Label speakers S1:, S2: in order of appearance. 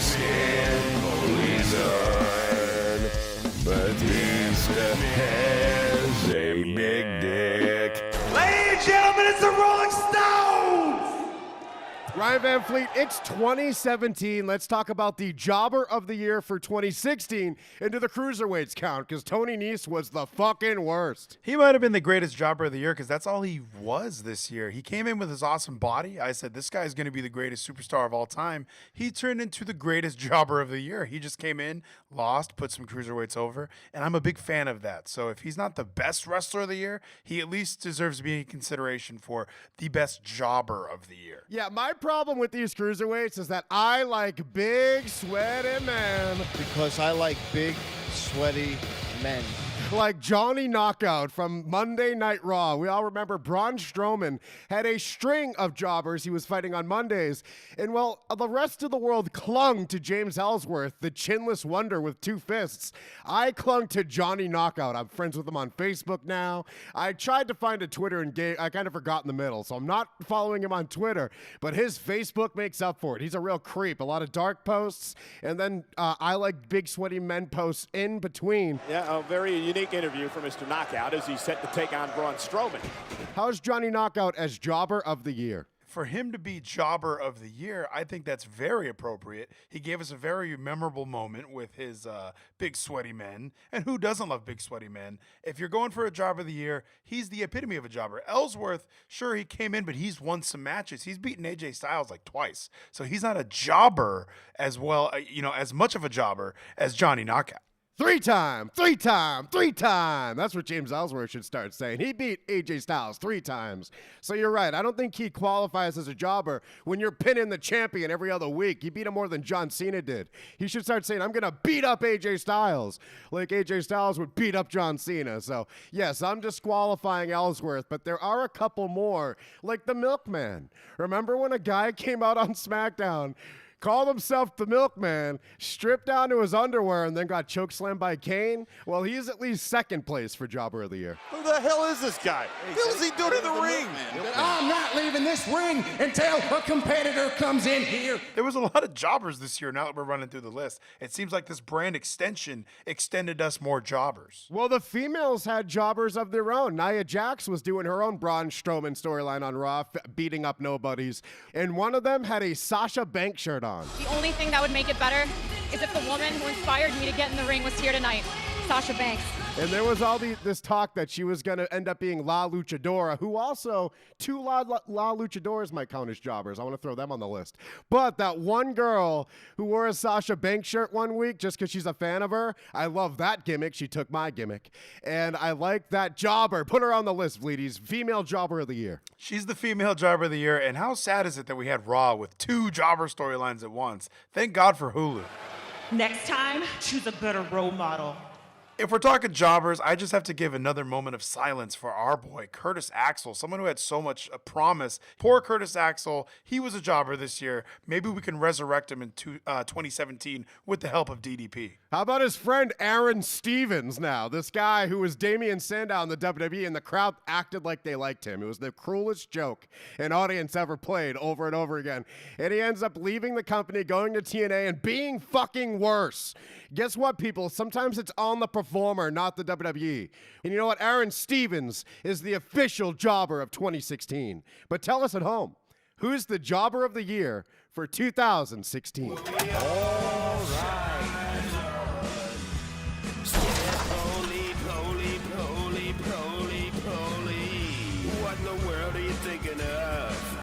S1: Scampoli's on, but Lisa has a big dick.
S2: Ladies and gentlemen, it's the Rolling Stones!
S3: Ryan Van Fleet, it's 2017. Let's talk about the jobber of the year for 2016 into the cruiserweights count, because Tony Nese was the fucking worst.
S4: He might have been the greatest jobber of the year because that's all he was this year. He came in with his awesome body. I said, this guy's going to be the greatest superstar of all time. He turned into the greatest jobber of the year. He just came in, lost, put some cruiserweights over, and I'm a big fan of that. So if he's not the best wrestler of the year, he at least deserves to be in consideration for the best jobber of the year.
S3: Yeah, my problem with these cruiserweights is that I like big, sweaty men.
S5: Because I like big, sweaty men.
S3: Like Johnny Knockout from Monday Night Raw. We all remember Braun Strowman had a string of jobbers he was fighting on Mondays. And well, the rest of the world clung to James Ellsworth, the chinless wonder with two fists. I clung to Johnny Knockout. I'm friends with him on Facebook now. I tried to find a Twitter and I kind of forgot in the middle, so I'm not following him on Twitter. But his Facebook makes up for it. He's a real creep. A lot of dark posts, and then I like big sweaty men posts in between.
S6: Yeah, a very unique interview for Mr. Knockout as he's set to take on Braun Strowman.
S3: How's Johnny Knockout as jobber of the year?
S4: For him to be jobber of the year, I think that's very appropriate. He gave us a very memorable moment with his big sweaty men. And who doesn't love big sweaty men? If you're going for a jobber of the year, he's the epitome of a jobber. Ellsworth, sure, he came in, but he's won some matches. He's beaten AJ Styles like twice. So he's not a jobber as well, as much of a jobber as Johnny Knockout.
S3: Three time. That's what James Ellsworth should start saying. He beat AJ Styles 3 times. So you're right. I don't think he qualifies as a jobber when you're pinning the champion every other week. He beat him more than John Cena did. He should start saying, I'm going to beat up AJ Styles, like AJ Styles would beat up John Cena. So, yes, I'm disqualifying Ellsworth, but there are a couple more, like the Milkman. Remember when a guy came out on SmackDown, called himself the Milkman, stripped down to his underwear, and then got chokeslammed by Kane? Well, he's at least second place for Jobber of the Year.
S6: Who the hell is this guy? What is he doing in the ring?
S2: I'm not leaving this ring until a competitor comes in here.
S4: There was a lot of jobbers this year. Now that we're running through the list, it seems like this brand extension extended us more jobbers.
S3: Well, the females had jobbers of their own. Nia Jax was doing her own Braun Strowman storyline on Raw, beating up nobodies. And one of them had a Sasha Banks shirt on.
S7: The only thing that would make it better is if the woman who inspired me to get in the ring was here tonight, Sasha Banks.
S3: And there was all this talk that she was going to end up being La Luchadora, who also, 2 La Luchadoras might count as jobbers. I want to throw them on the list. But that one girl who wore a Sasha Banks shirt one week just because she's a fan of her, I love that gimmick. She took my gimmick. And I like that jobber. Put her on the list, Vleeties. Female jobber of the year.
S4: She's the female jobber of the year. And how sad is it that we had Raw with 2 jobber storylines at once? Thank God for Hulu.
S8: Next time, choose a better role model.
S4: If we're talking jobbers, I just have to give another moment of silence for our boy, Curtis Axel, someone who had so much promise. Poor Curtis Axel, he was a jobber this year. Maybe we can resurrect him in 2017 with the help of DDP.
S3: How about his friend Aaron Stevens now? This guy who was Damian Sandow in the WWE, and the crowd acted like they liked him. It was the cruelest joke an audience ever played over and over again. And he ends up leaving the company, going to TNA, and being fucking worse. Guess what, people? Sometimes it's on the performer, not the WWE. And you know what? Aaron Stevens is the official jobber of 2016. But tell us at home, who's the jobber of the year for 2016?
S1: All right. What in the world are you thinking of?